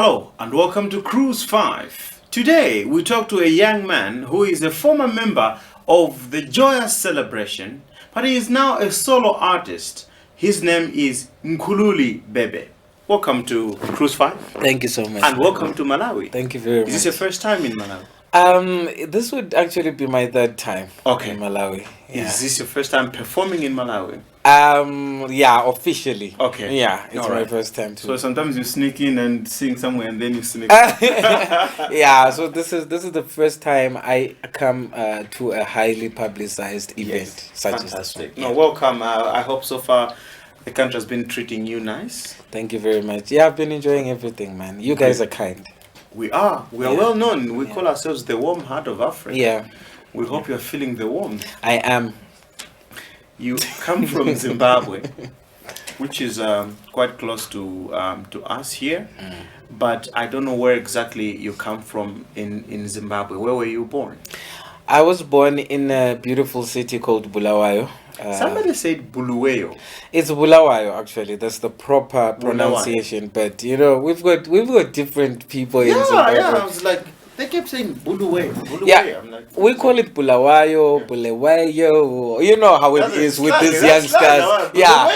Hello and welcome to Cruise 5. Today we talk to a young man who is a former member of the Joyous Celebration, but he is now a solo artist. His name is Mkhululi Bhebhe. Welcome to Cruise 5. Thank you so much. And welcome to Malawi. Thank you very much. Is this your first time in Malawi? This would actually be my third time in Malawi. Yeah. Is this your first time performing in Malawi? Yeah, officially. Okay. Yeah, it's my first time too. So sometimes you sneak in and sing somewhere and then you sneak Yeah, so this is the first time I come to a highly publicized event such as this one. No, welcome. I hope so far the country has been treating you nice. Thank you very much. Yeah, I've been enjoying everything, man. You guys are kind. We are well known. We call ourselves the warm heart of Africa. Yeah. We hope you're feeling the warmth. I am. You come from Zimbabwe, which is quite close to us here. But I don't know where exactly you come from in Zimbabwe. Where were you born? I was born in a beautiful city called Bulawayo. Somebody said Bulawayo. It's Bulawayo, actually. That's the proper pronunciation. But you know, we've got different people in Zimbabwe. Yeah. I was like, they kept saying Bulawayo. Yeah, I'm like, we call it Bulawayo, Bulawayo. You know how it is with these youngsters. Yeah.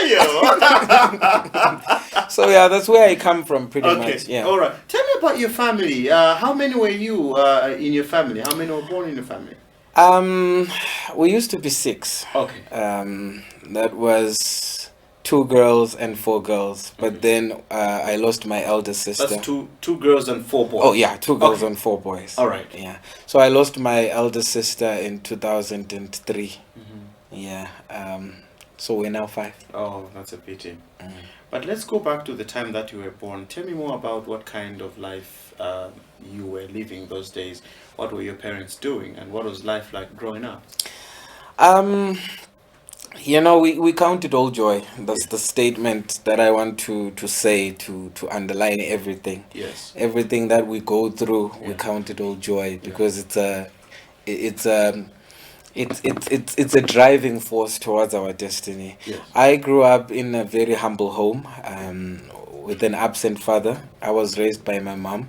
So yeah, that's where I come from, pretty much. Yeah. All right. Tell me about your family. How many were you in your family? How many were born in your family? We used to be 6. Okay. That was 2 girls and 4 girls. But then I lost my elder sister. That's two girls and 4 boys. Oh yeah, 2 girls and 4 boys. All right. Yeah. So I lost my elder sister in 2003. Yeah. So we're now 5. Oh, that's a pity. But let's go back to the time that you were born. Tell me more about what kind of life you were living those days. What were your parents doing, and what was life like growing up? You know, we count it all joy. That's the statement that I want to say to underline everything. Yes. Everything that we go through, we count it all joy because it's a driving force towards our destiny. Yes. I grew up in a very humble home with an absent father. I was raised by my mom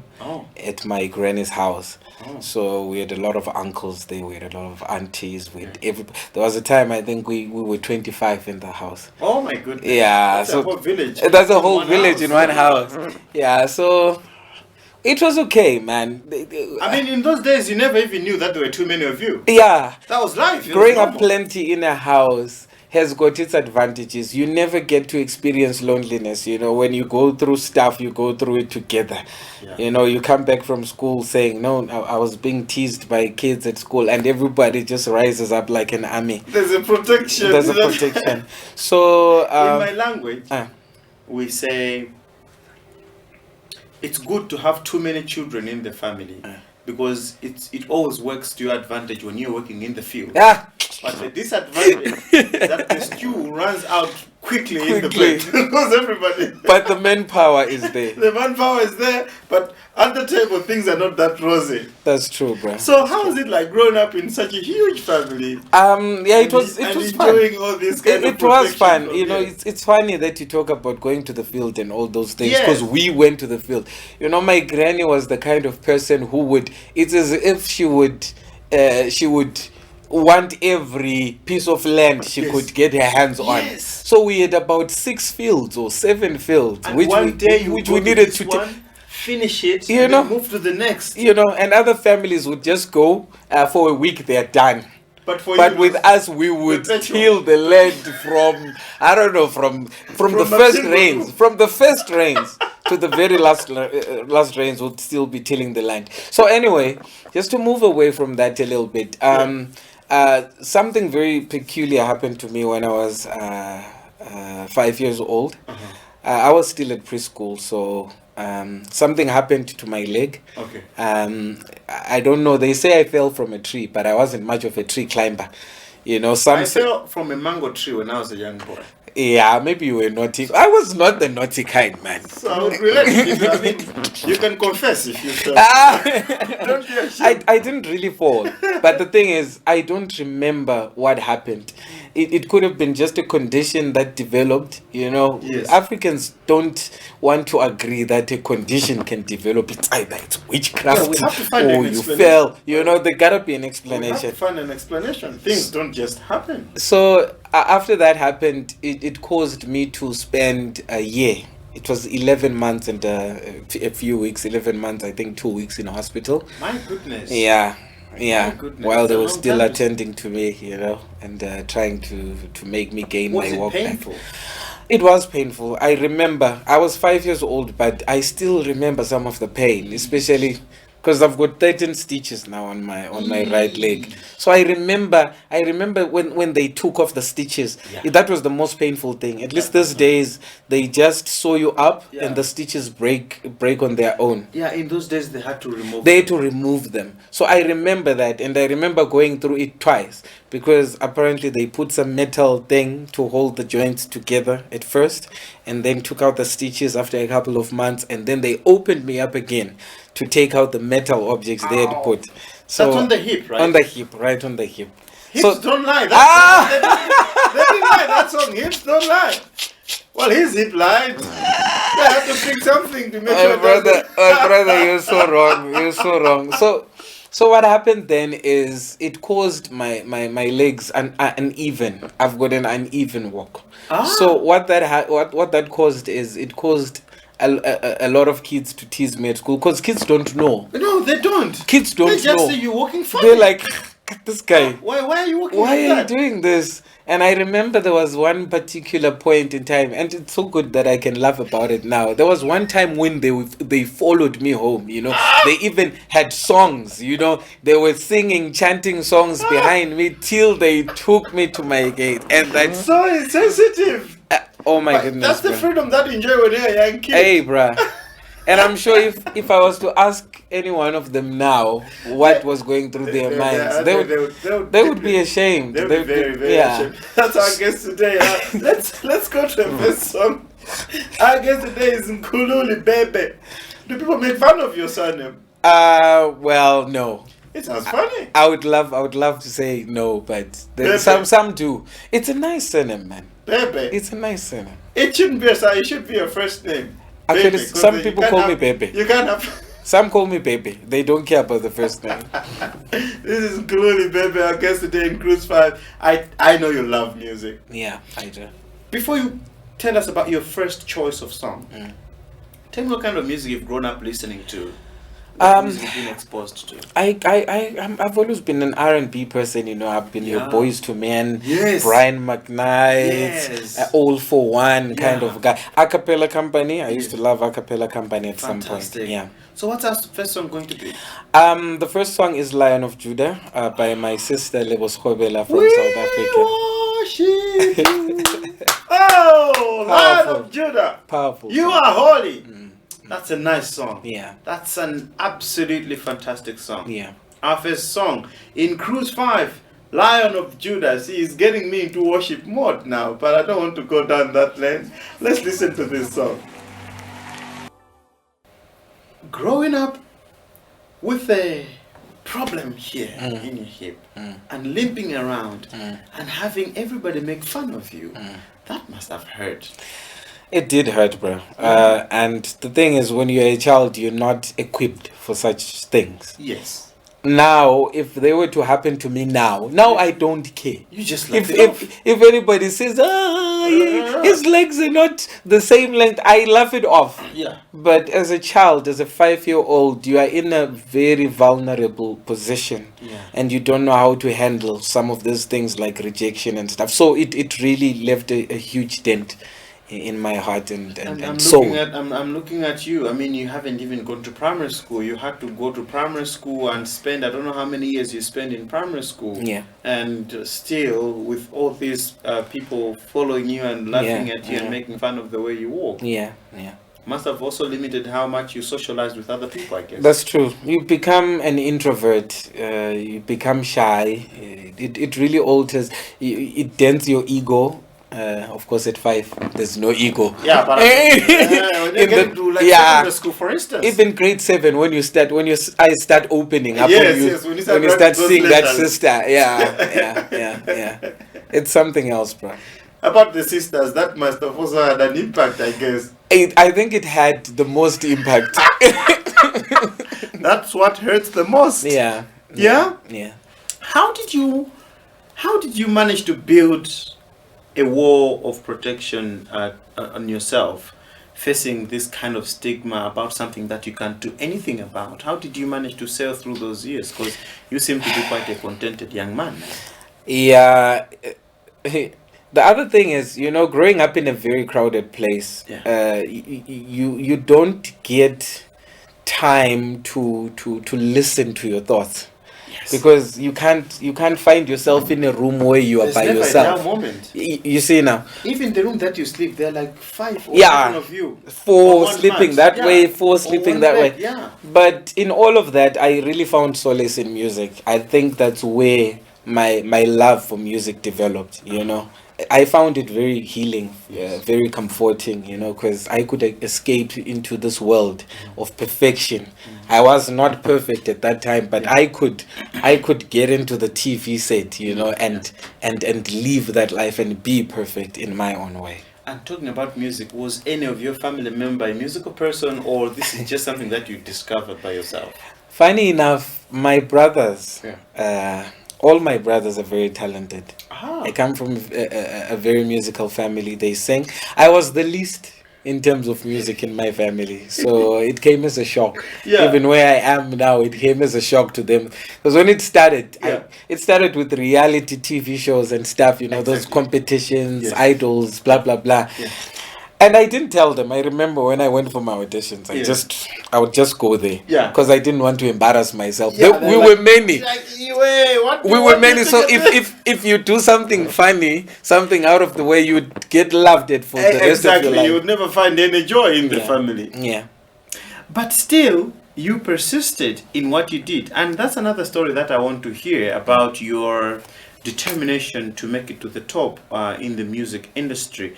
at my granny's house. So we had a lot of uncles there, we had a lot of aunties, there was a time I think we were 25 in the house. Oh my goodness. Yeah. That's a whole village. That's a whole village in one house. Yeah, so it was okay, man. I mean, in those days, you never even knew that there were too many of you. Yeah. That was life. Growing up plenty in a house has got its advantages. You never get to experience loneliness. You know, when you go through stuff, you go through it together. Yeah. You know, you come back from school saying, no, I was being teased by kids at school, and everybody just rises up like an army. There's a protection. There's a protection. So, in my language, we say it's good to have too many children in the family because it always works to your advantage when you're working in the field. Yeah. But the disadvantage is that the stew runs out quickly in the plate because everybody. But the manpower is there. The manpower is there, but at the table things are not that rosy. That's true, bro. So how was it like growing up in such a huge family? Yeah, it was fun. Enjoying all this kind of it was fun. You know, it's funny that you talk about going to the field and all those things because we went to the field. You know, my granny was the kind of person who would. It's as if she would want every piece of land she could get her hands on. So we had about 6 fields or 7 fields, and which we needed to finish it, you and know, then move to the next. You know, and other families would just go for a week, they're done. But with us, we would till the land from the first rains to the very last rains would still be tilling the land. So anyway, just to move away from that a little bit, something very peculiar happened to me when I was 5 years old. I was still at preschool, so something happened to my leg. Okay. I don't know. They say I fell from a tree, but I wasn't much of a tree climber. You know, I fell from a mango tree when I was a young boy. Yeah, maybe you were naughty. I was not the naughty kind, man. So I would relate to you. I mean, you can confess if you feel. Don't be ashamed. I didn't really fall. But the thing is, I don't remember what happened. It could have been just a condition that developed, you know. Yes. Africans don't want to agree that a condition can develop. It's either it's witchcraft Yeah, we have to find or an you explanation. fell. You know, there gotta be an We have explanation. to find an explanation. Things don't just happen. So after that happened, it caused me to spend a year. It was 11 months and a few weeks, 11 months, I think 2 weeks in hospital. My goodness. Yeah. My goodness, While they it's a were long still time to- attending to me, you know, and trying to make me gain Was my it walk back. painful? It was painful. I remember I was 5 years old, but I still remember some of the pain, especially because I've got 13 stitches now on my right leg. So I remember when they took off the stitches. Yeah. That was the most painful thing. At least these days they just sew you up Yeah. and the stitches break on their own. Yeah, in those days they had to remove. They had to remove them. So I remember that, and I remember going through it twice because apparently they put some metal thing to hold the joints together at first, and then took out the stitches after a couple of months, and then they opened me up again to take out the metal objects they had Ow. put. So That's on the hip, right? On the hip, right on the hip. Hips don't lie. They didn't lie. That song, hips don't lie. Well, his hip lied. They have to fix something to make sure. Brother, you're so wrong. You're so wrong. So what happened then is it caused my legs uneven. I've got an uneven walk. So what that caused is it caused a lot of kids to tease me at school because kids don't know. No, they don't. Kids don't They just know. see you walking funny. They're like, this guy. Why are you walking Why like are you that? doing this? And I remember there was one particular point in time, and it's so good that I can laugh about it now. There was one time when they followed me home, you know. They even had songs, you know. They were singing, chanting songs behind me till they took me to my gate. And that's So insensitive. oh my But goodness. that's the bruh. freedom that you enjoy when you're a young kid. Hey, bruh. And I'm sure if I was to ask any one of them now what was going through their minds, they would be ashamed. They would be very, very ashamed. That's our guest today. Let's go to the first song. Our guest today is Mkhululi Bhebhe. Do people make fun of your surname? Well, no. It sounds funny. I would love to say no, but Bhebhe. some do. It's a nice surname, man. Bhebhe. It's a nice surname. It shouldn't be a surname. It should be a first name. Actually, Bhebhe, 'cause some you people can't call me have- Bhebhe. You can't have. Some call me Bhebhe. They don't care about the first name. This is Mkhululi Bhebhe, our guest today in Cruise 5. I know you love music. Yeah, I do. Before you tell us about your first choice of song, tell me what kind of music you've grown up listening to. What music you've been exposed to. I've always been an R&B person, you know. I've been your Yeah. Boys to Men, Yes. Brian McKnight, Yes. All for One kind Yeah. of guy. A cappella company. I used to love a cappella company at some point. Fantastic. Yeah. So what's our first song going to be? The first song is Lion of Judah by my sister Lebos Khobela from South Africa. Worship you. Oh, Lion Powerful. of Judah. Powerful. You are holy. That's a nice song. Yeah. That's an absolutely fantastic song. Yeah. Our first song in Cruise 5, Lion of Judah. See, he's getting me into worship mode now, but I don't want to go down that lane. Let's listen to this song. Growing up with a problem here in your hip and limping around and having everybody make fun of you, that must have hurt. It did hurt, bro. And the thing is, when you're a child, you're not equipped for such things. Yes. Now, if they were to happen to me now I don't care. You just laugh it off. If anybody says, his legs are not the same length, I laugh it off. Yeah. But as a child, as a 5-year-old, you are in a very vulnerable position. Yeah. And you don't know how to handle some of those things like rejection and stuff. So it really left a huge dent in my heart and soul. I'm looking at you. I mean, you haven't even gone to primary school. You had to go to primary school and spend, I don't know how many years you spent in primary school. Yeah. And still, with all these people following you and laughing at you and making fun of the way you walk. Yeah. Must have also limited how much you socialize with other people, I guess. That's true. You become an introvert. You become shy. It really alters. It dents your ego. Of course, at 5, there's no ego. Yeah, but when you get to like secondary school, for instance, even grade 7, when I start opening up, yes, when you start seeing that sister, it's something else, bro. About the sisters, that must have also had an impact, I guess. I think it had the most impact. That's what hurts the most. Yeah. How did you manage to build a wall of protection on yourself, facing this kind of stigma about something that you can't do anything about? How did you manage to sail through those years? Because you seem to be quite a contented young man. Yeah. The other thing is, growing up in a very crowded place, you don't get time to listen to your thoughts. Because you can't find yourself in a room where you are by yourself. There's never a moment. You see now. Even the room that you sleep, there are like 5 or 7 of you. 4 sleeping that way, 4 sleeping that way. Yeah. But in all of that, I really found solace in music. I think that's where my love for music developed. I found it very healing, very comforting, because I could escape into this world of perfection. I was not perfect at that time, but I could get into the TV set, and live that life and be perfect in my own way. And talking about music, was any of your family member a musical person, or this is just something that you discovered by yourself? Funny enough, my brothers, all my brothers are very talented. I come from a very musical family. They sing. I was the least in terms of music in my family, so it came as a shock. Even where I am now, it came as a shock to them, because when it started, it started with reality TV shows and stuff, those competitions, idols, blah blah blah. And I didn't tell them. I remember when I went for my auditions, I would just go there. Because I didn't want to embarrass myself. We were many. We were many. So if you do something funny, something out of the way, you would get laughed at for the rest of your life. You would never find any joy in the family. Yeah. But still, you persisted in what you did. And that's another story that I want to hear about your determination to make it to the top in the music industry.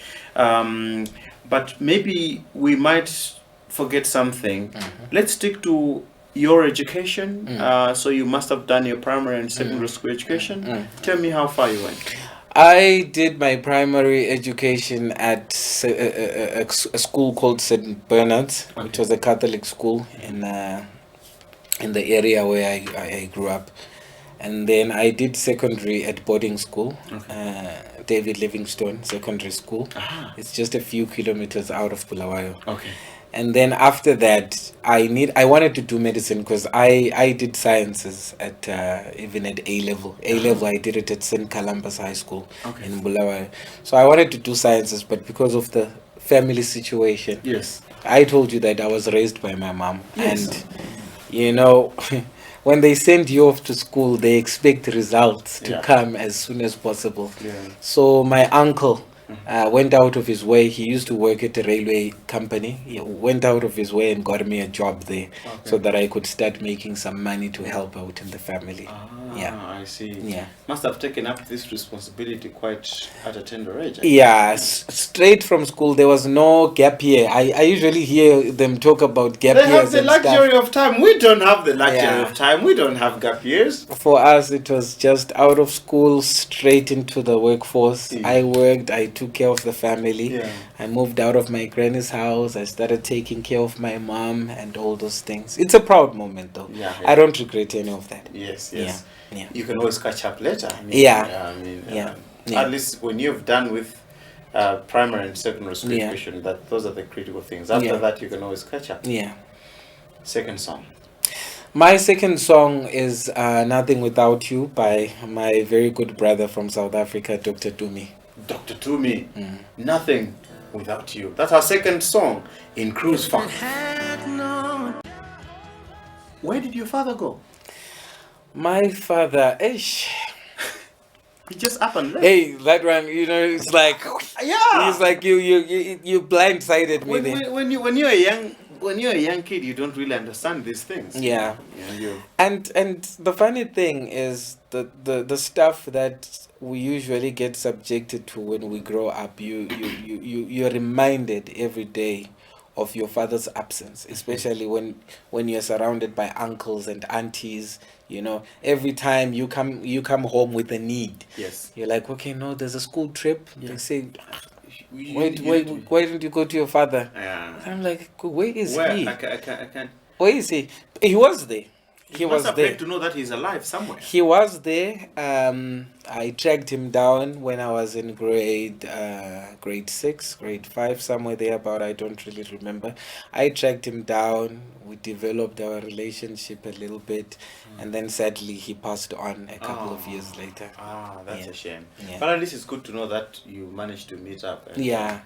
But maybe we might forget something. Let's stick to your education. So you must have done your primary and secondary school education. Tell me how far you went. I did my primary education at a school called St. Bernard's, which was a Catholic school in the area where I grew up. And then I did secondary at boarding school, David Livingstone Secondary School. It's just a few kilometers out of Bulawayo. And then after that, I wanted to do medicine, because I did sciences at even at A level. A level, I did it at St. Columbus High School in Bulawayo. So I wanted to do sciences, but because of the family situation, I told you that I was raised by my mom, and when they send you off to school, they expect results to come as soon as possible. So my uncle went out of his way. He used to work at a railway company. He went out of his way and got me a job there, so that I could start making some money to help out in the family. I see. Yeah. Must have taken up this responsibility quite at a tender age. Straight from school. There was no gap year. I usually hear them talk about gap years. They have the luxury of time. We don't have the luxury of time. We don't have gap years. For us, it was just out of school, straight into the workforce. I worked. I took care of the family. I moved out of my granny's house. I started taking care of my mom and all those things. It's a proud moment, though. I don't regret any of that. Yes. You can always catch up later. At least when you've done with primary and secondary school education, those are the critical things. After that, you can always catch up. Second song. My second song is Nothing Without You by my very good brother from South Africa, Dr. Tumi. Dr. Tumi, Nothing Without You. That's our second song in Cruise 5. Where did your father go? My father, he just up and left. Hey, that one, it's like, yeah. It's like you blindsided me there. When you're a young when you're a young kid, you don't really understand these things. Yeah. You And the funny thing is the stuff that we usually get subjected to when we grow up, you're reminded every day of your father's absence, especially when you're surrounded by uncles and aunties. You know, every time you come home with a need. Yes. You're like, okay, no, there's a school trip. Yeah. They say, why why don't you go to your father? Yeah. I'm like, where is Where? he? I can't. Where is he? He was there. He You must was have there. had to know that he's alive somewhere. He was there. I tracked him down when I was in grade 6, grade 5, somewhere there about. I don't really remember. I tracked him down. We developed our relationship a little bit, and then sadly he passed on a couple of years later. Ah, that's a shame. Yeah. But at least it's good to know that you managed to meet up. And Yeah.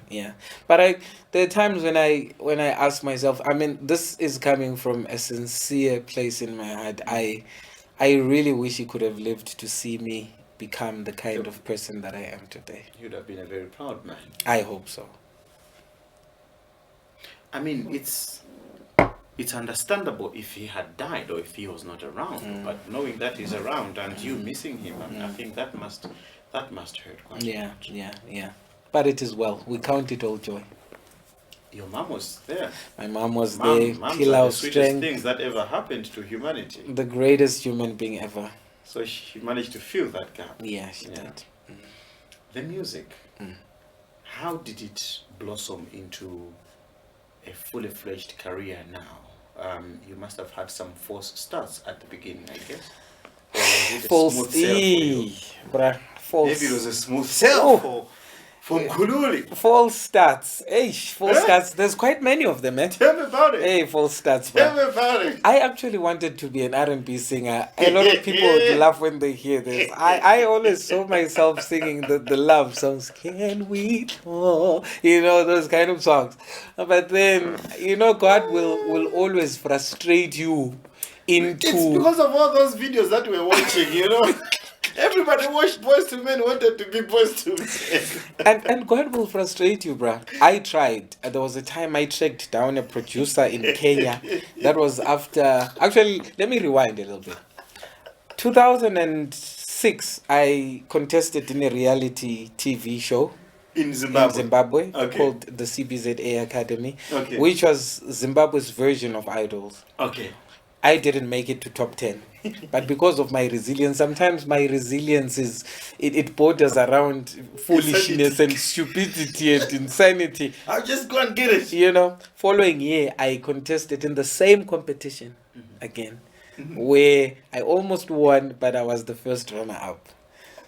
But there are times when I ask myself, I mean, this is coming from a sincere place in my heart. I really wish he could have lived to see me become the kind of person that I am today. You'd have been a very proud man. I hope so. I mean, it's understandable if he had died or if he was not around. But knowing that he's around and you missing him, I think that must hurt quite a lot. Yeah. But it is well. We count it all joy. Your mom was there. My mom was there. Moms Till are our the sweetest strength. things that ever happened to humanity. The greatest human being ever. So she managed to fill that gap. Yeah, she did. The music, how did it blossom into a fully fledged career now? You must have had some false starts at the beginning, I guess. Or was it a False smooth sail for you? bruh. False. Maybe it was a smooth sail for Mkhululi. False stats. False stats. There's quite many of them, eh? Tell me about it. Hey, false stats, Tell bruh. me about it. I actually wanted to be an R&B singer. A lot of people would laugh when they hear this. I always saw myself singing the love songs. Can we talk? You know, those kind of songs. But then, you know, God will always frustrate you into... It's because of all those videos that we're watching, you know. Everybody watched Boys to Men, wanted to be Boys to Men. And God will frustrate you, bruh. I tried. There was a time I tracked down a producer in Kenya. That was after... Actually, let me rewind a little bit. 2006, I contested in a reality TV show. In Zimbabwe? Okay. Called the CBZA Academy, Okay. which was Zimbabwe's version of Idols. Okay. I didn't make it to top 10. But because of my resilience, sometimes my resilience is, it borders around foolishness and stupidity and insanity. I'll just go and get it. You know, following year, I contested in the same competition again, where I almost won, but I was the first runner-up.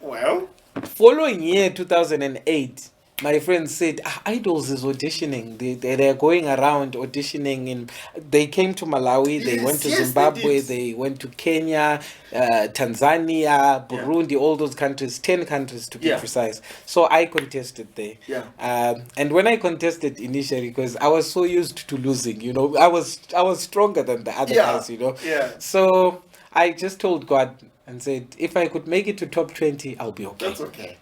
Well, Following year, 2008, my friend said, Idols is auditioning. They're going around auditioning. They came to Malawi, they went to Zimbabwe, they went to Kenya, Tanzania, Burundi, all those countries, 10 countries to be precise. So I contested there. And when I contested initially, because I was so used to losing, you know, I was stronger than the other guys, you know. So I just told God and said, if I could make it to top 20, I'll be okay. That's okay.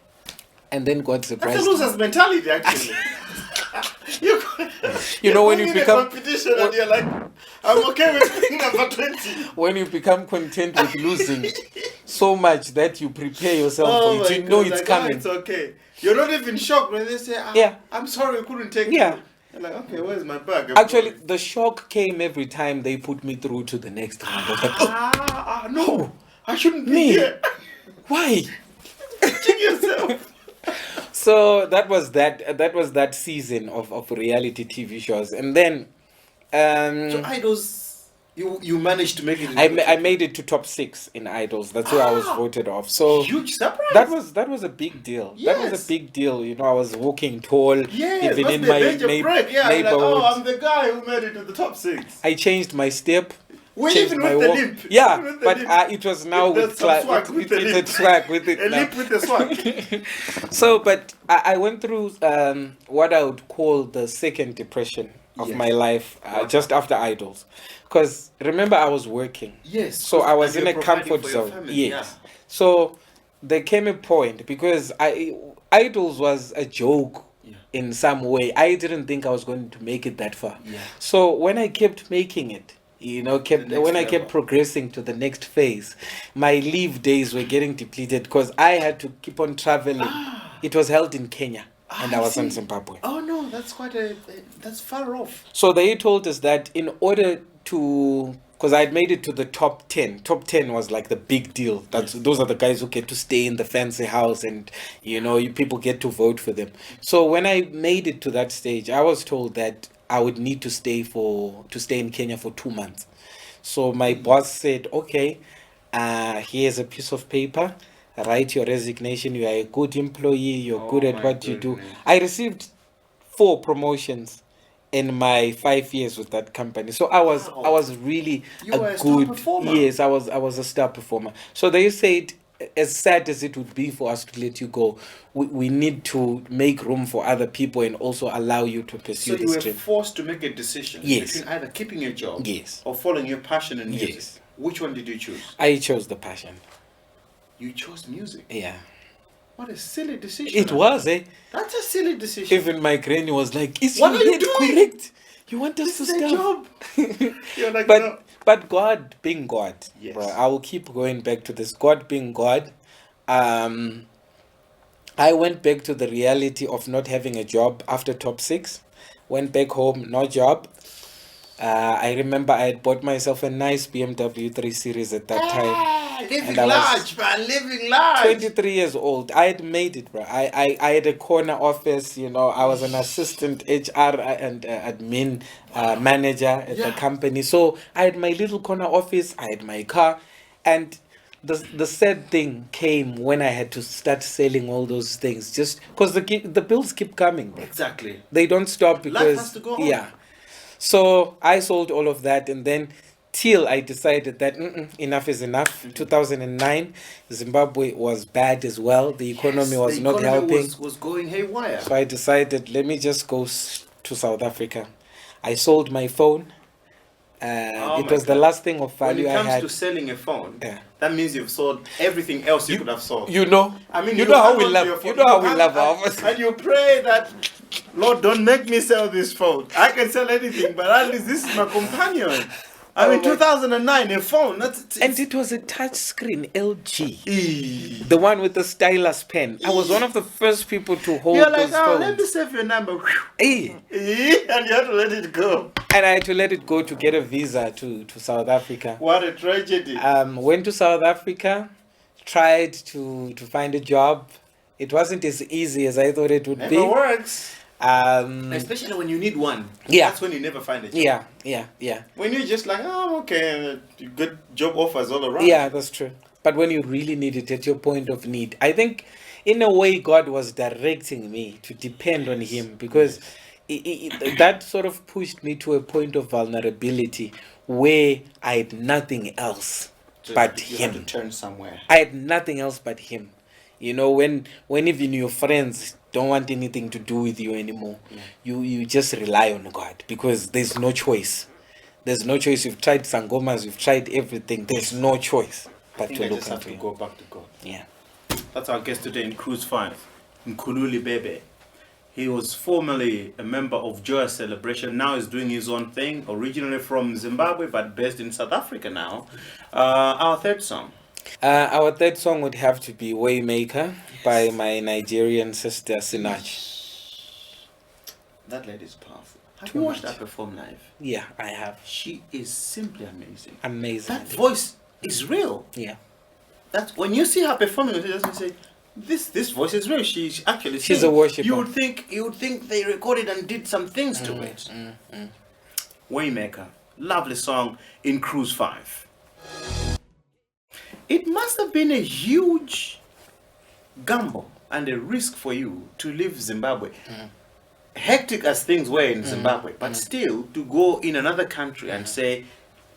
And then God surprised That's a loser's mentality, actually. You know, when you in become a competition and you're like, I'm okay with being number 20. When you become content with losing so much that you prepare yourself for it, you know it's coming. It's okay. You're not even shocked when they say, I'm sorry, we couldn't take it. You're like, okay, where's my bag? Actually, the shock came every time they put me through to the next round. No, I shouldn't be here. Why? Check yourself. So that was that season of reality TV shows, and then so Idols, you managed to make it. I made it to top 6 in Idols. That's where I was voted off. So huge surprise. That was a big deal. That was a big deal. You know, I was walking tall, even in my neighborhood. Like, oh, I'm the guy who made it to the top 6. I changed my step. Even with the limp. Yeah, but it was now with swag with it. A limp with the swag. So, but I went through what I would call the second depression of my life just after Idols. Because remember, I was working. Yes. So I was in a comfort zone. Yes. So there came a point, because Idols was a joke in some way. I didn't think I was going to make it that far. Yeah. So when I kept making it, you know, I kept progressing to the next phase, my leave days were getting depleted because I had to keep on traveling. It was held in Kenya, and I was in Zimbabwe. Oh no, that's that's far off. So they told us that in order to, because I'd made it to the top 10. Top 10 was like the big deal. Those are the guys who get to stay in the fancy house, and you know, people get to vote for them. So when I made it to that stage, I was told that I would need to stay in Kenya for 2 months. So my boss said, okay, here's a piece of paper. Write your resignation. You are a good employee. You're good at what you do. I received 4 promotions in my 5 years with that company. So I was really a good star performer. Yes, I was a star performer. So they said, as sad as it would be for us to let you go, we need to make room for other people and also allow you to pursue this dream. So you were forced to make a decision between either keeping your job or following your passion in music. Yes. Which one did you choose? I chose the passion. You chose music? Yeah. What a silly decision. It was, eh? That's a silly decision. Even my granny was like, is what your are you head doing? correct? You want us This to is stop? a job. You're like, but, no. but God being God, yes. bro, I will keep going back to this. God being God, I went back to the reality of not having a job after top 6. Went back home, no job. I remember I had bought myself a nice BMW 3 Series at that time. Living large, man, living large. 23 years old. I had made it, bro. I had a corner office, you know. I was an assistant HR and admin manager at the company. So I had my little corner office. I had my car. And the sad thing came when I had to start selling all those things. Just because the bills keep coming, bro. Exactly. They don't stop because... life has to go on. Yeah. So I sold all of that, and then till I decided that enough is enough. 2009, Zimbabwe was bad as well. The economy was not helping. Was going haywire. So I decided, let me just go to South Africa. I sold my phone. It was the last thing of value I had. When it comes to selling a phone, that means you've sold everything else you could have sold. You know, I mean, you know how we love. You know how we love ours. And you pray that, Lord, don't make me sell this phone. I can sell anything, but at least this is my companion. I mean, 2009, a phone. And it was a touch screen LG. The one with the stylus pen. I was one of the first people to hold those phones. You're like, let me save your number. And you had to let it go. And I had to let it go to get a visa to South Africa. What a tragedy. Went to South Africa, tried to find a job. It wasn't as easy as I thought it would be. Never works. Especially when you need one. Yeah. That's when you never find a job. Yeah. When you're just like, oh, okay, you get job offers all around. Yeah, that's true. But when you really need it at your point of need, I think in a way God was directing me to depend on Him, because that sort of pushed me to a point of vulnerability where I had nothing else but Him. You had to turn somewhere. I had nothing else but Him. You know, when even your friends don't want anything to do with you anymore, you just rely on God, because there's no choice. There's no choice. You've tried sangomas, you've tried everything. There's no choice but to look have to go back to God. Yeah. That's our guest today in Cruise 5, Mkhululi Bhebhe. He was formerly a member of Joyous Celebration. Now he's doing his own thing, originally from Zimbabwe, but based in South Africa now. Our third song. Our third song would have to be Waymaker by my Nigerian sister Sinach. That lady is powerful. Have you watched her perform live? Yeah, I have. She is simply amazing. Amazing. That voice is real. Yeah. That's when you see her performing, it doesn't say this voice is real. She's actually she's a worshiper. You would think they recorded and did some things to it. Waymaker, lovely song in Cruise 5. It must have been a huge gamble and a risk for you to leave Zimbabwe. Hectic as things were in Zimbabwe, but still to go in another country and say,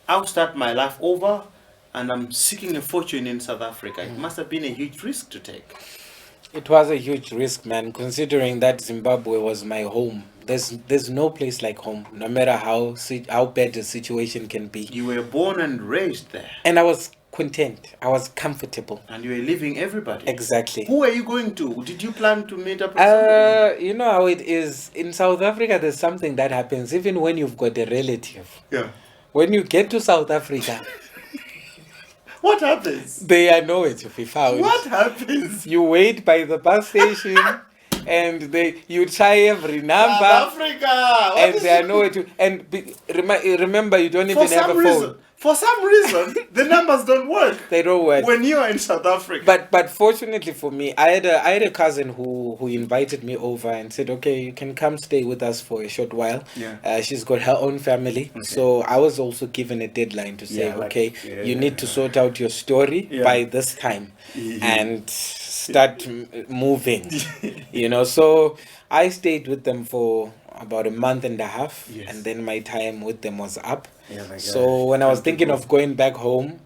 I'll start my life over and I'm seeking a fortune in South Africa. It must have been a huge risk to take. It was a huge risk, man, considering that Zimbabwe was my home. There's no place like home, no matter how bad the situation can be. You were born and raised there. And I was content. I was comfortable. And you were leaving everybody. Exactly. Who were you going to? Did you plan to meet up with somebody? You know how it is. In South Africa, there's something that happens even when you've got a relative. Yeah. When you get to South Africa, What happens? they are nowhere to be found. What happens? You wait by the bus station and you try every number. South Africa! And they are nowhere to. And remember, you don't even have a phone. For some reason, the numbers don't work. They don't work. When you are in South Africa. But fortunately for me, I had a cousin who invited me over and said, okay, you can come stay with us for a short while. Yeah. She's got her own family. Okay. So I was also given a deadline to say, you need to sort out your story by this time and start moving. You know, so I stayed with them for about a month and a half, and then my time with them was up. So when I was thinking of going back home,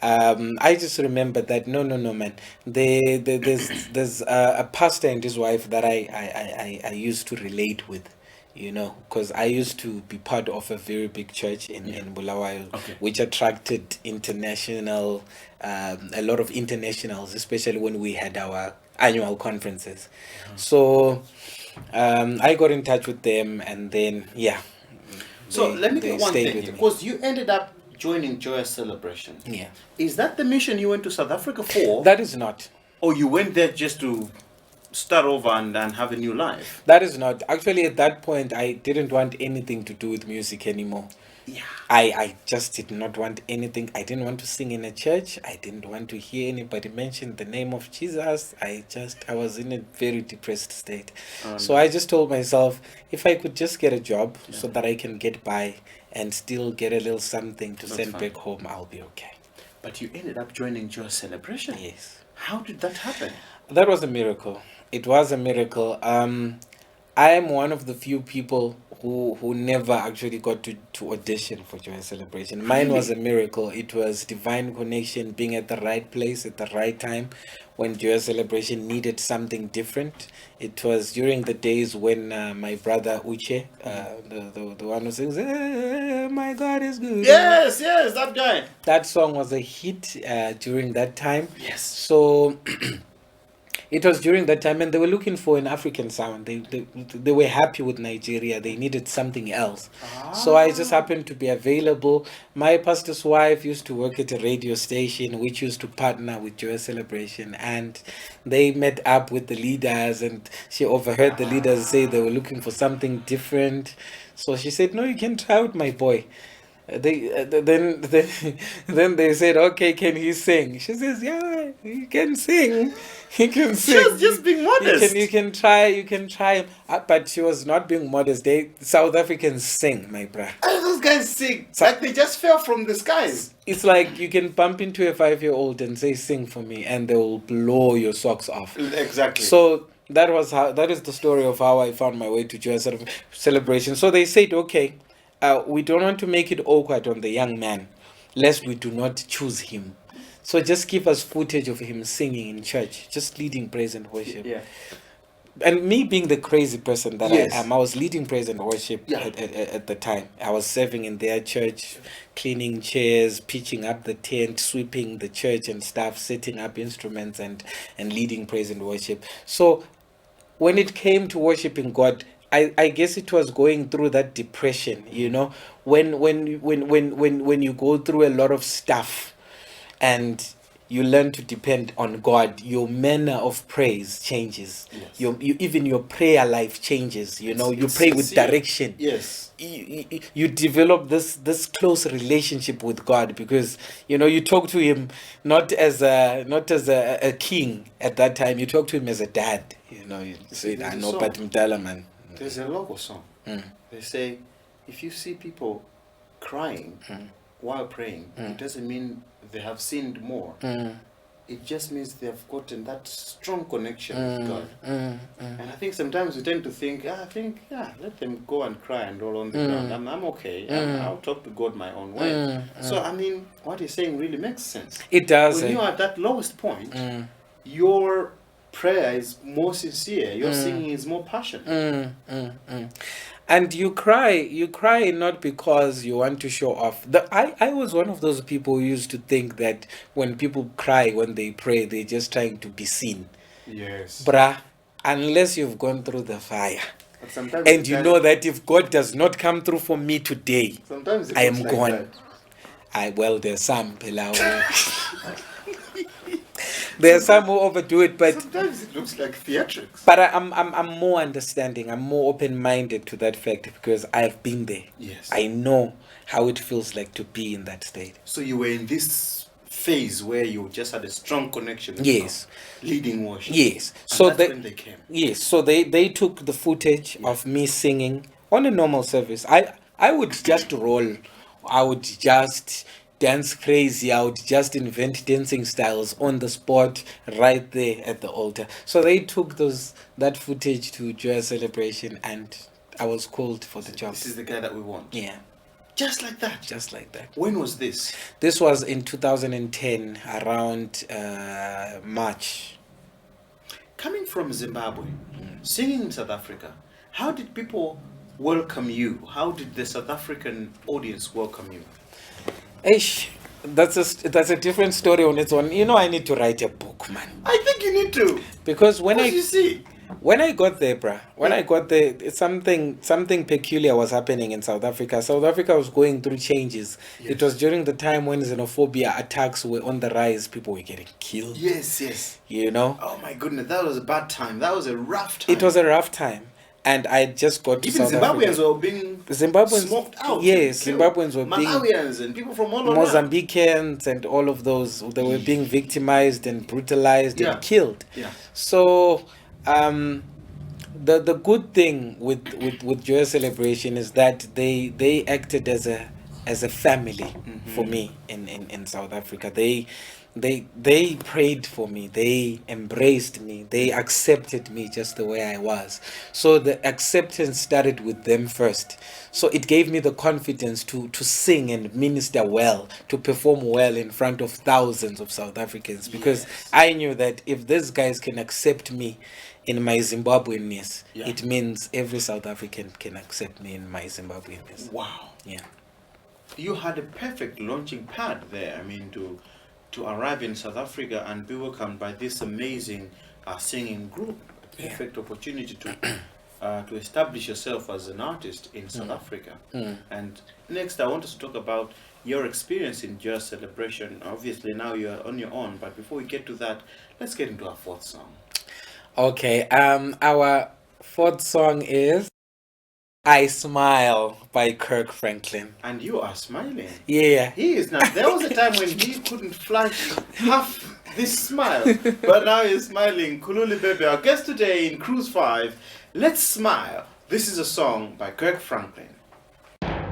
I just remembered that no man, there's a pastor and his wife that I used to relate with, you know, because I used to be part of a very big church in Bulawayo, which attracted international, a lot of internationals, especially when we had our annual conferences. So I got in touch with them, and then so let me get one thing, because you ended up joining Joyous Celebration. Yeah. Is that the mission you went to South Africa for? That is not. Or you went there just to start over and have a new life? That is not. Actually, at that point, I didn't want anything to do with music anymore. Yeah. I just did not want anything. I didn't want to sing in a church. I didn't want to hear anybody mention the name of Jesus. I was in a very depressed state. So I just told myself, if I could just get a job so that I can get by and still get a little something to send back home, I'll be okay. But you ended up joining Joyous Celebration. Yes. How did that happen? That was a miracle. It was a miracle. I am one of the few people who never actually got to audition for Joyous Celebration. Mine was a miracle. It was divine connection, being at the right place at the right time when Joyous Celebration needed something different. It was during the days when my brother Uche, the one who sings, my God is good. Yes, that guy. That song was a hit during that time. Yes. So it was during that time, and they were looking for an African sound. They were happy with Nigeria. They needed something else. So I just happened to be available. My pastor's wife used to work at a radio station which used to partner with Joyous Celebration, and they met up with the leaders, and she overheard the leaders say they were looking for something different. So she said, no, you can try out my boy. Then they said, okay, can he sing? She says, yeah, he can sing. He can sing. She was just being modest. You can try him. But she was not being modest. South Africans sing, my brother. Those guys sing. Like they just fell from the skies. It's like you can bump into a 5-year-old and say, sing for me, and they will blow your socks off. Exactly. So that is the story of how I found my way to Joyous Celebration. So they said, okay, we don't want to make it awkward on the young man, lest we do not choose him. So just give us footage of him singing in church, just leading praise and worship. Yeah. And me being the crazy person that I am, I was leading praise and worship at the time. I was serving in their church, cleaning chairs, pitching up the tent, sweeping the church and stuff, setting up instruments and leading praise and worship. So when it came to worshiping God, I guess it was going through that depression, you know, when you go through a lot of stuff and you learn to depend on God, your manner of praise changes. Yes. Even your prayer life changes. You know, you pray with direction. Yes. You develop this close relationship with God, because you know you talk to Him not as a king at that time. You talk to Him as a dad. You know, you say, "I know, but mdala man." There's a logo song. They say, if you see people crying while praying, it doesn't mean they have sinned more. It just means they have gotten that strong connection with God. And I think sometimes we tend to think, let them go and cry and roll on the ground. I'm okay. I'll talk to God my own way. So, I mean, what he's saying really makes sense. It does. When you are at that lowest point, your prayer is more sincere. Your singing is more passionate. And you cry not because you want to show off. I was one of those people who used to think that when people cry when they pray, they're just trying to be seen. Yes. Bruh, unless you've gone through the fire. But sometimes And you know that if God does not come through for me today, sometimes it I am looks like gone. Well, there's some there's some who overdo it, but sometimes it looks like theatrics. but I'm more understanding. I'm more open-minded to that fact because I've been there. Yes. I know how it feels like to be in that state. So you were in this phase where you just had a strong connection with Yes. God, leading worship. Yes. And So that's when they came. Yes. So they took the footage of me singing on a normal service. I would just roll. I would just dance crazy. I would just invent dancing styles on the spot right there at the altar. So they took that footage to Joyous Celebration, and I was called for the job. This is the guy that we want. Yeah. Just like that. Just like that. When was this? This was in 2010, around March. Coming from Zimbabwe, singing in South Africa, how did people welcome you? How did the South African audience welcome you? Eish, that's a different story on its own. You know, I need to write a book, man. I think you need to. Because When you see, when I got there, bruh, when I got there, something peculiar was happening in South Africa. South Africa was going through changes. Yes. It was during the time when xenophobia attacks were on the rise. People were getting killed. yes. You know? Oh my goodness, that was a bad time. That was a rough time. It was a rough time. And I just got to Even South Zimbabweans Africa. were being smoked out. Yes, killed. Zimbabweans were being Malawians and people from all over. Mozambicans and all of those. They were being victimized and brutalized Yeah. and killed. Yeah. So the good thing with Joyous Celebration is that they acted as a family for me in South Africa. They prayed for me, they embraced me, they accepted me just the way I was. So the acceptance started with them first. So it gave me the confidence to sing and minister well, to perform well in front of thousands of South Africans, because Yes. I knew that if these guys can accept me in my Zimbabweanness, Yeah. it means every South African can accept me in my Zimbabweanness. Wow. Yeah. You had a perfect launching pad there. I mean, to arrive in South Africa and be welcomed by this amazing singing group. A perfect opportunity to establish yourself as an artist in South Africa. And next, I want us to talk about your experience in Joyous Celebration. Obviously, now you're on your own, but before we get to that, let's get into our fourth song. Okay. Our fourth song is "I Smile" by Kirk Franklin. And you are smiling. Yeah. He is not. There was a time when he couldn't flash half this smile, but now he's smiling. Mkhululi Bhebhe, our guest today in Cruise 5. Let's smile. This is a song by Kirk Franklin.